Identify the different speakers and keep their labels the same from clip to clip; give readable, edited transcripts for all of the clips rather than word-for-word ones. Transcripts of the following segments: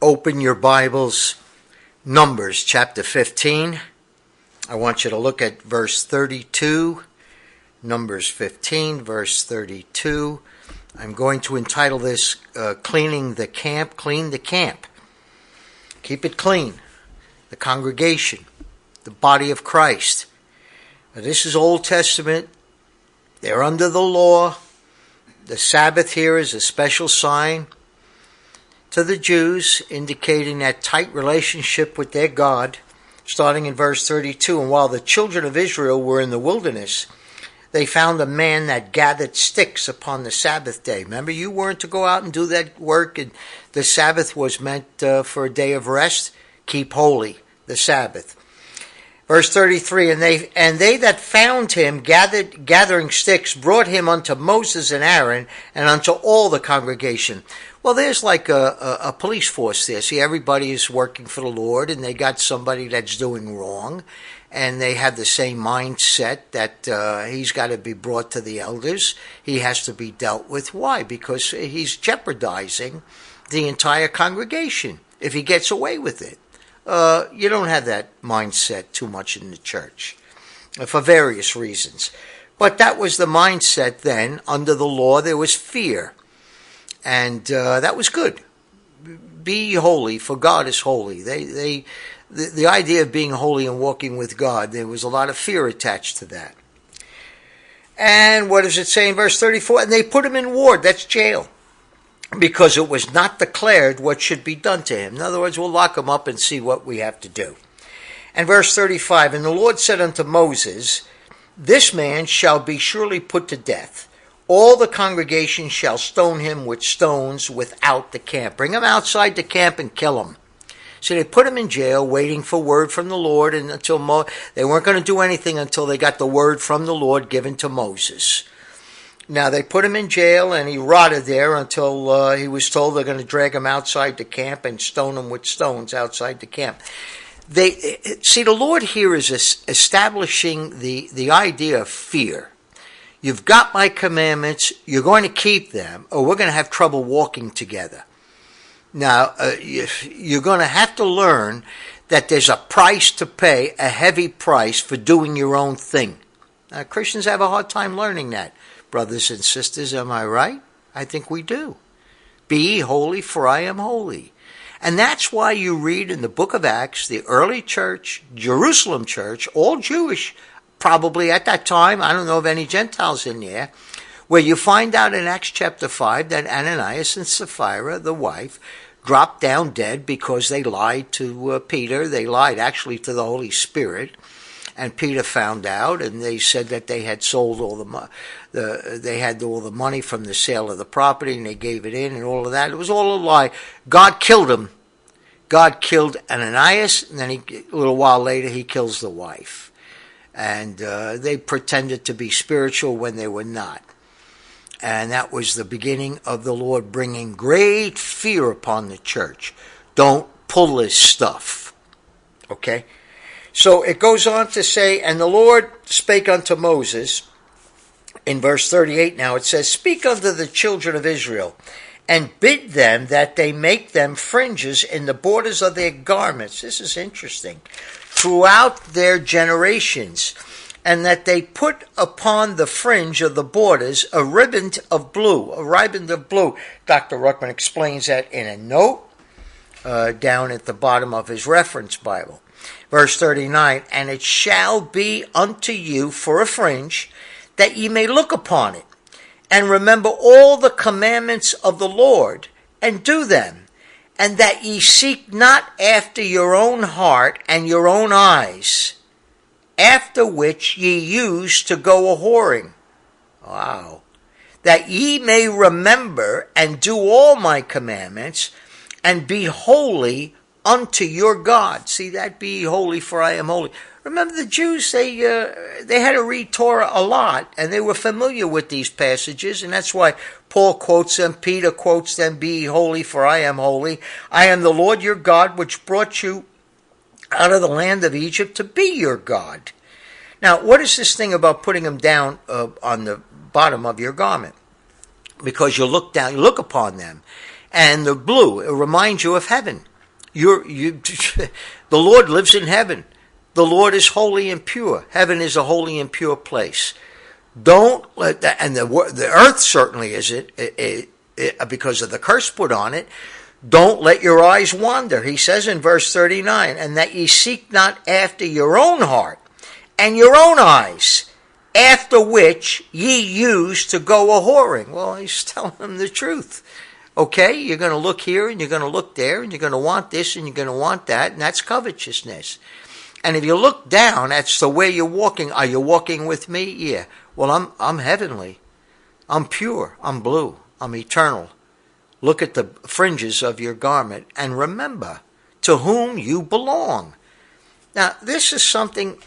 Speaker 1: open your Bibles, Numbers chapter 15. I want you to look at verse 32. Numbers 15, verse 32. I'm going to entitle this Cleaning the Camp. Clean the camp. Keep it clean. The congregation, the body of Christ. Now, this is Old Testament. They're under the law. The Sabbath here is a special sign to the Jews, indicating that tight relationship with their God, starting in verse 32. And while the children of Israel were in the wilderness, they found a man that gathered sticks upon the Sabbath day. Remember, you weren't to go out and do that work, and the Sabbath was meant for a day of rest. Keep holy the Sabbath. Verse 33, and they that found him gathering sticks brought him unto Moses and Aaron and unto all the congregation. Well, there's like a police force there. See, everybody is working for the Lord, and they got somebody that's doing wrong, and they have the same mindset that he's got to be brought to the elders. He has to be dealt with. Why? Because he's jeopardizing the entire congregation if he gets away with it. You don't have that mindset too much in the church for various reasons. But that was the mindset then. Under the law, there was fear. And that was good. Be holy, for God is holy. The idea of being holy and walking with God, there was a lot of fear attached to that. And what does it say in verse 34? And they put him in ward, that's jail, because it was not declared what should be done to him. In other words, we'll lock him up and see what we have to do. And verse 35, and the Lord said unto Moses, this man shall be surely put to death. All the congregation shall stone him with stones without the camp. Bring him outside the camp and kill him. So they put him in jail, waiting for word from the Lord, and until they weren't going to do anything until they got the word from the Lord given to Moses. Now they put him in jail, and he rotted there until he was told they're going to drag him outside the camp and stone him with stones outside the camp. See, the Lord here is establishing the idea of fear. You've got my commandments, you're going to keep them, or we're going to have trouble walking together. Now, you're going to have to learn that there's a price to pay, a heavy price for doing your own thing. Now, Christians have a hard time learning that. Brothers and sisters, am I right? I think we do. Be ye holy, for I am holy. And that's why you read in the book of Acts, the early church, Jerusalem church, all Jewish, probably at that time, I don't know of any Gentiles in there, where you find out in Acts chapter 5 that Ananias and Sapphira, the wife, dropped down dead because they lied to Peter. They lied actually to the Holy Spirit. And Peter found out, and they said that they had sold all they had all the money from the sale of the property, and they gave it in, and all of that. It was all a lie. God killed him. God killed Ananias, and then a little while later he kills the wife. And they pretended to be spiritual when they were not. And that was the beginning of the Lord bringing great fear upon the church. Don't pull this stuff. Okay? So it goes on to say, and the Lord spake unto Moses, in verse 38 now, it says, speak unto the children of Israel, and bid them that they make them fringes in the borders of their garments. This is interesting. Throughout their generations, and that they put upon the fringe of the borders a riband of blue. Dr. Ruckman explains that in a note down at the bottom of his reference Bible. Verse 39, and it shall be unto you for a fringe, that ye may look upon it, and remember all the commandments of the Lord, and do them, and that ye seek not after your own heart and your own eyes, after which ye used to go a-whoring. Wow. That ye may remember and do all my commandments, and be holy unto your God. See that? Be ye holy, for I am holy. Remember the Jews, they had to read Torah a lot, and they were familiar with these passages, and that's why Paul quotes them, Peter quotes them, be ye holy, for I am holy. I am the Lord your God, which brought you out of the land of Egypt to be your God. Now, what is this thing about putting them down on the bottom of your garment? Because you look down, you look upon them, and the blue, it reminds you of heaven. the Lord lives in heaven. The Lord is holy and pure. Heaven is a holy and pure place. Don't let that, and the earth certainly is it because of the curse put on it. Don't let your eyes wander. He says in verse 39, and that ye seek not after your own heart and your own eyes, after which ye used to go a-whoring. Well, he's telling them the truth. Okay, you're going to look here and you're going to look there and you're going to want this and you're going to want that, and that's covetousness. And if you look down, that's the way you're walking. Are you walking with me? Yeah. Well, I'm heavenly. I'm pure. I'm blue. I'm eternal. Look at the fringes of your garment and remember to whom you belong. Now, this is something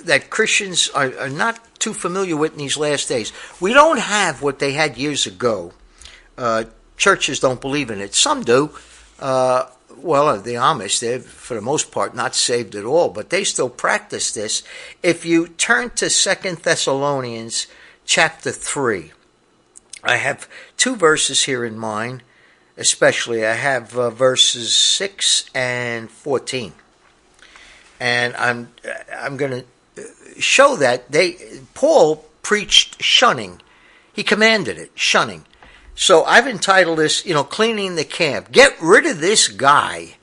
Speaker 1: that Christians are not too familiar with in these last days. We don't have what they had years ago. Churches don't believe in it. Some do. Well, the Amish, they're, for the most part, not saved at all, but they still practice this. If you turn to 2 Thessalonians chapter 3, I have two verses here in mind, especially. I have verses 6 and 14. And I'm going to show that Paul preached shunning. He commanded it, shunning. So I've entitled this, cleaning the camp. Get rid of this guy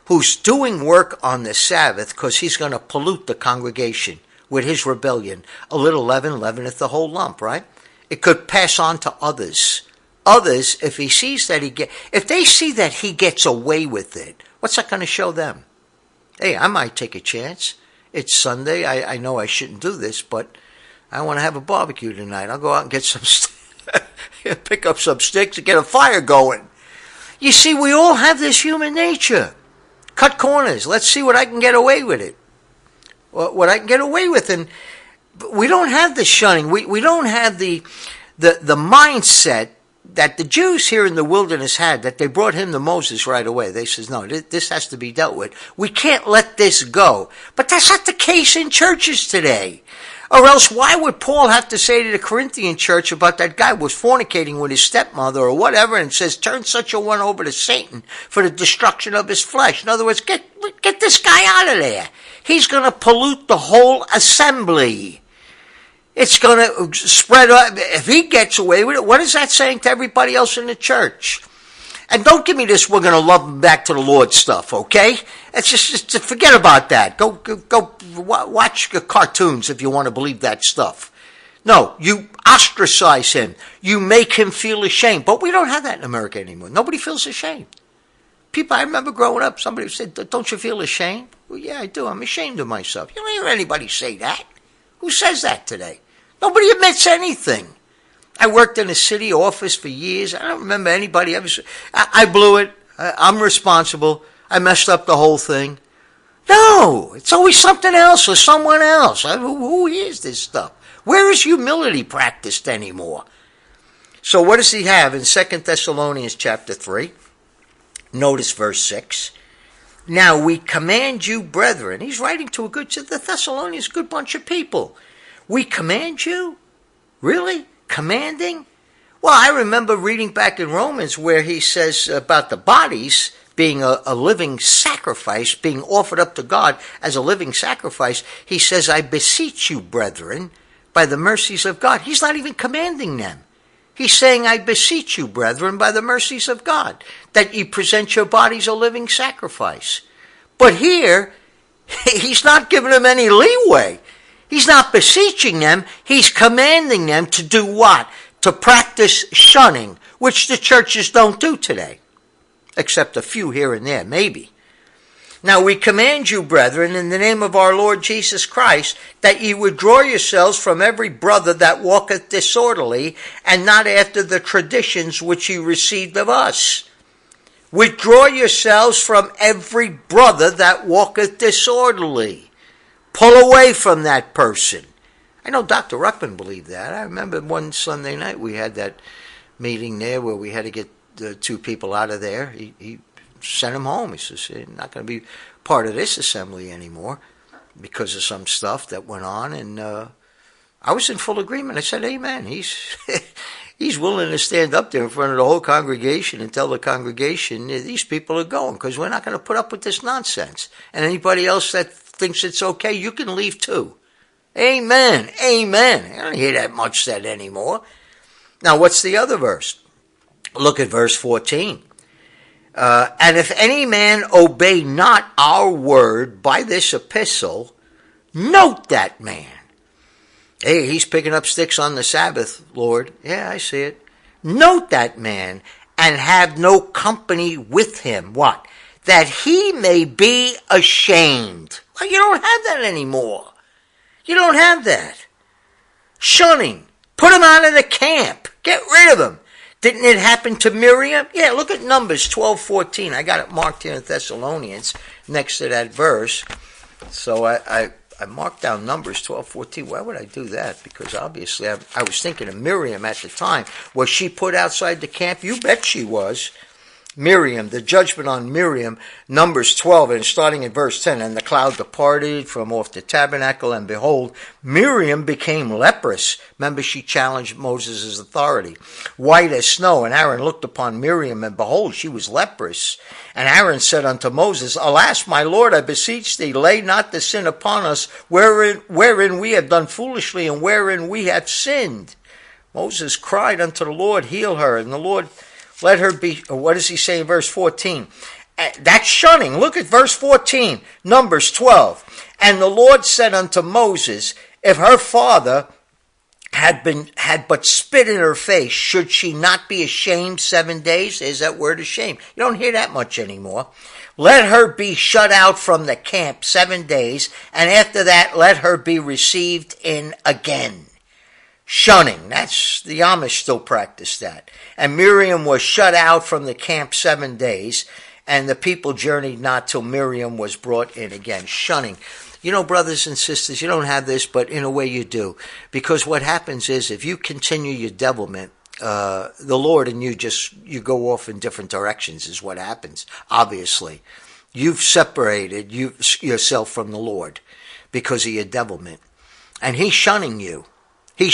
Speaker 1: who's doing work on the Sabbath because he's going to pollute the congregation with his rebellion. A little leaven leaveneth the whole lump, right? It could pass on to others. Others, if they see that he gets away with it, what's that going to show them? Hey, I might take a chance. It's Sunday. I know I shouldn't do this, but I want to have a barbecue tonight. I'll go out and get some pick up some sticks and get a fire going. You see, we all have this human nature. Cut corners. Let's see what I can get away with it. What I can get away with. And we don't have the shunning. We don't have the mindset that the Jews here in the wilderness had, that they brought him to Moses right away. They says, no, this has to be dealt with. We can't let this go. But that's not the case in churches today. Or else why would Paul have to say to the Corinthian church about that guy was fornicating with his stepmother or whatever, and says, turn such a one over to Satan for the destruction of his flesh? In other words, get this guy out of there. He's going to pollute the whole assembly. It's going to spread up. If he gets away with it, what is that saying to everybody else in the church? And don't give me this, we're going to love him back to the Lord stuff, okay? It's just forget about that. Go watch the cartoons if you want to believe that stuff. No, you ostracize him. You make him feel ashamed. But we don't have that in America anymore. Nobody feels ashamed. People, I remember growing up, somebody said, don't you feel ashamed? Well, yeah, I do. I'm ashamed of myself. You don't hear anybody say that. Who says that today? Nobody admits anything. I worked in a city office for years. I don't remember anybody ever say, I blew it. I'm responsible. I messed up the whole thing. No, it's always something else or someone else. Who hears this stuff? Where is humility practiced anymore? So what does he have in 2 Thessalonians chapter 3? Notice verse 6. Now we command you, brethren. He's writing to the Thessalonians, a good bunch of people. We command you? Really? Commanding? Well, I remember reading back in Romans where he says about the bodies being a living sacrifice, being offered up to God as a living sacrifice. He says, I beseech you, brethren, by the mercies of God. He's not even commanding them. He's saying, I beseech you, brethren, by the mercies of God, that ye present your bodies a living sacrifice. But here, he's not giving them any leeway. He's not beseeching them. He's commanding them to do what? To practice shunning, which the churches don't do today, except a few here and there, maybe. Now we command you, brethren, in the name of our Lord Jesus Christ, that ye withdraw yourselves from every brother that walketh disorderly, and not after the traditions which ye received of us. Withdraw yourselves from every brother that walketh disorderly. Pull away from that person. I know Dr. Ruckman believed that. I remember one Sunday night we had that meeting there where we had to get the two people out of there. He sent them home. He says, you're not going to be part of this assembly anymore because of some stuff that went on. And I was in full agreement. I said, amen. He's willing to stand up there in front of the whole congregation and tell the congregation, these people are going because we're not going to put up with this nonsense. And anybody else that thinks it's okay, you can leave too. Amen. Amen. I don't hear that much said anymore. Now, what's the other verse? Look at verse 14. And if any man obey not our word by this epistle, note that man. Hey, he's picking up sticks on the Sabbath, Lord. Yeah, I see it. Note that man and have no company with him. What? That he may be ashamed. Well, you don't have that anymore. You don't have that. Shunning. Put him out of the camp. Get rid of him. Didn't it happen to Miriam? Yeah, look at Numbers 12:14. I got it marked here in Thessalonians next to that verse. So I marked down Numbers 12:14. Why would I do that? Because obviously I was thinking of Miriam at the time. Was she put outside the camp? You bet she was. Miriam, the judgment on Miriam, Numbers 12, and starting in verse 10, and the cloud departed from off the tabernacle, and behold, Miriam became leprous. Remember, she challenged Moses' authority. White as snow, and Aaron looked upon Miriam, and behold, she was leprous. And Aaron said unto Moses, Alas, my Lord, I beseech thee, lay not the sin upon us, wherein we have done foolishly, and wherein we have sinned. Moses cried unto the Lord, heal her, and the Lord let her be, what does he say in verse 14? That's shunning. Look at verse 14, Numbers 12. And the Lord said unto Moses, if her father had but spit in her face, should she not be ashamed 7 days? There's that word ashamed. You don't hear that much anymore. Let her be shut out from the camp 7 days, and after that let her be received in again. Shunning. That's the Amish still practice that. And Miriam was shut out from the camp 7 days, and the people journeyed not till Miriam was brought in again. Shunning. You know, brothers and sisters, you don't have this, but in a way you do. Because what happens is, if you continue your devilment, the Lord and you go off in different directions is what happens, obviously. You've separated yourself from the Lord because of your devilment. And he's shunning you.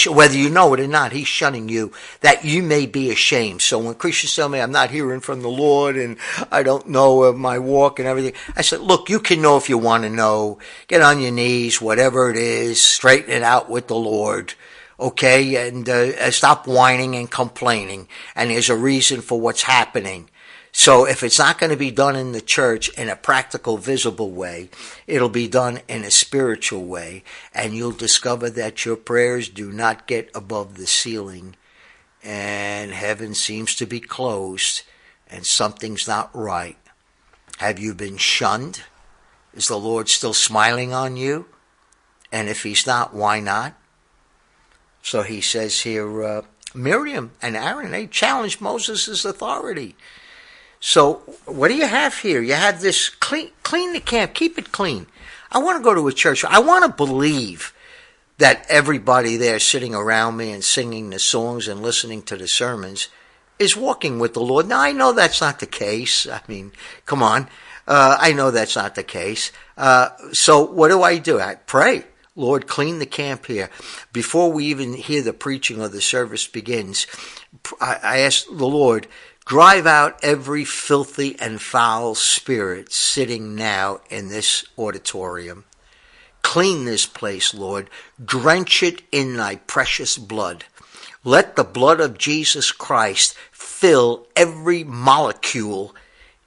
Speaker 1: Whether you know it or not, he's shunning you that you may be ashamed. So when Christians tell me I'm not hearing from the Lord and I don't know of my walk and everything, I said, look, you can know if you want to know. Get on your knees, whatever it is, straighten it out with the Lord, okay? And stop whining and complaining. And there's a reason for what's happening. So if it's not going to be done in the church in a practical, visible way, it'll be done in a spiritual way, and you'll discover that your prayers do not get above the ceiling, and heaven seems to be closed, and something's not right. Have you been shunned? Is the Lord still smiling on you? And if he's not, why not? So he says here, Miriam and Aaron, they challenged Moses' authority. So what do you have here? You have this clean the camp, keep it clean. I want to go to a church. I want to believe that everybody there sitting around me and singing the songs and listening to the sermons is walking with the Lord. Now, I know that's not the case. I mean, come on. I know that's not the case. So what do? I pray. Lord, clean the camp here. Before we even hear the preaching or the service begins, I ask the Lord, drive out every filthy and foul spirit sitting now in this auditorium. Clean this place, Lord. Drench it in thy precious blood. Let the blood of Jesus Christ fill every molecule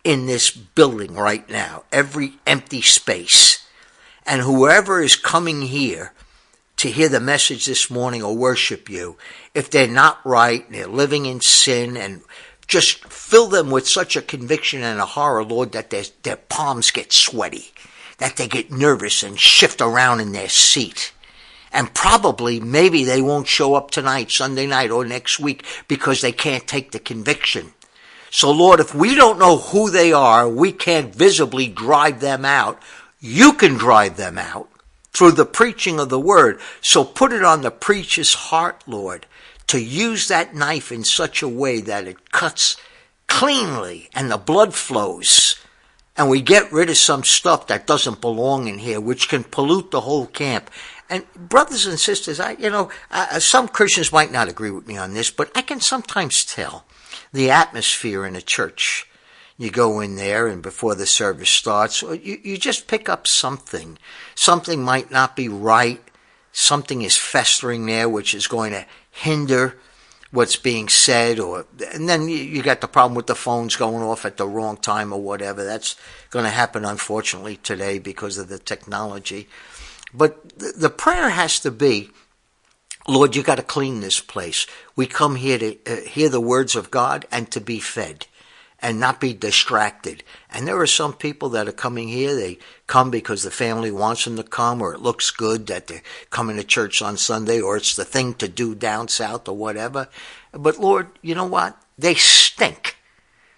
Speaker 1: in this building right now, every empty space. And whoever is coming here to hear the message this morning or worship you, if they're not right and they're living in sin, and just fill them with such a conviction and a horror, Lord, that their palms get sweaty, that they get nervous and shift around in their seat. And probably, maybe they won't show up tonight, Sunday night, or next week because they can't take the conviction. So, Lord, if we don't know who they are, we can't visibly drive them out. You can drive them out through the preaching of the word. So put it on the preacher's heart, Lord, to use that knife in such a way that it cuts cleanly and the blood flows, and we get rid of some stuff that doesn't belong in here, which can pollute the whole camp. And brothers and sisters, some Christians might not agree with me on this, but I can sometimes tell the atmosphere in a church. You go in there and before the service starts, you just pick up something. Something might not be right. Something is festering there which is going to hinder what's being said. And then you got the problem with the phones going off at the wrong time or whatever. That's going to happen, unfortunately, today because of the technology. But the prayer has to be, Lord, you got to clean this place. We come here to hear the words of God and to be fed and not be distracted. And there are some people that are coming here. They come because the family wants them to come, or it looks good that they're coming to church on Sunday, or it's the thing to do down south or whatever. But Lord, you know what? They stink.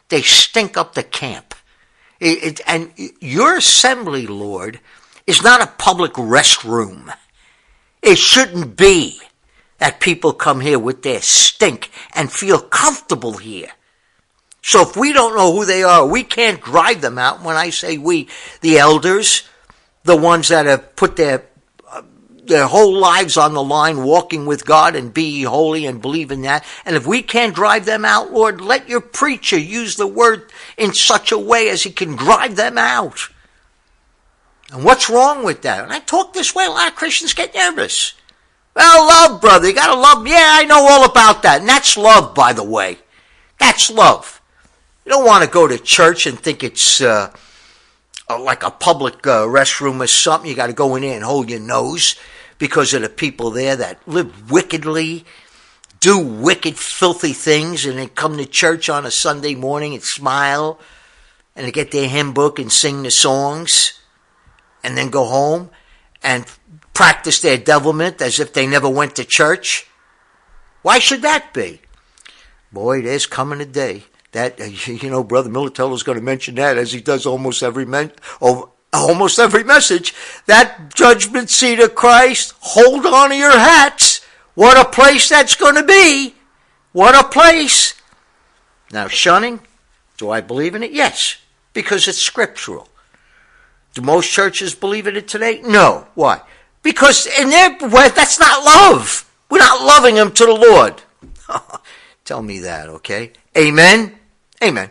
Speaker 1: They stink up the camp. And your assembly, Lord, is not a public restroom. It shouldn't be that people come here with their stink and feel comfortable here. So if we don't know who they are, we can't drive them out. When I say we, the elders, the ones that have put their whole lives on the line, walking with God and be ye holy and believe in that. And if we can't drive them out, Lord, let your preacher use the word in such a way as he can drive them out. And what's wrong with that? And I talk this way, a lot of Christians get nervous. Well, love, brother, you gotta love. Yeah, I know all about that. And that's love, by the way. That's love. You don't want to go to church and think it's like a public restroom or something. You got to go in there and hold your nose because of the people there that live wickedly, do wicked, filthy things, and they come to church on a Sunday morning and smile, and they get their hymn book and sing the songs, and then go home and practice their devilment as if they never went to church. Why should that be? Boy, there's coming a day that, Brother Militello is going to mention that, as he does almost every message. That judgment seat of Christ, hold on to your hats. What a place that's going to be. What a place. Now, shunning, do I believe in it? Yes, because it's scriptural. Do most churches believe in it today? No. Why? Because in their way, that's not love. We're not loving them to the Lord. Tell me that, okay? Amen? Amen.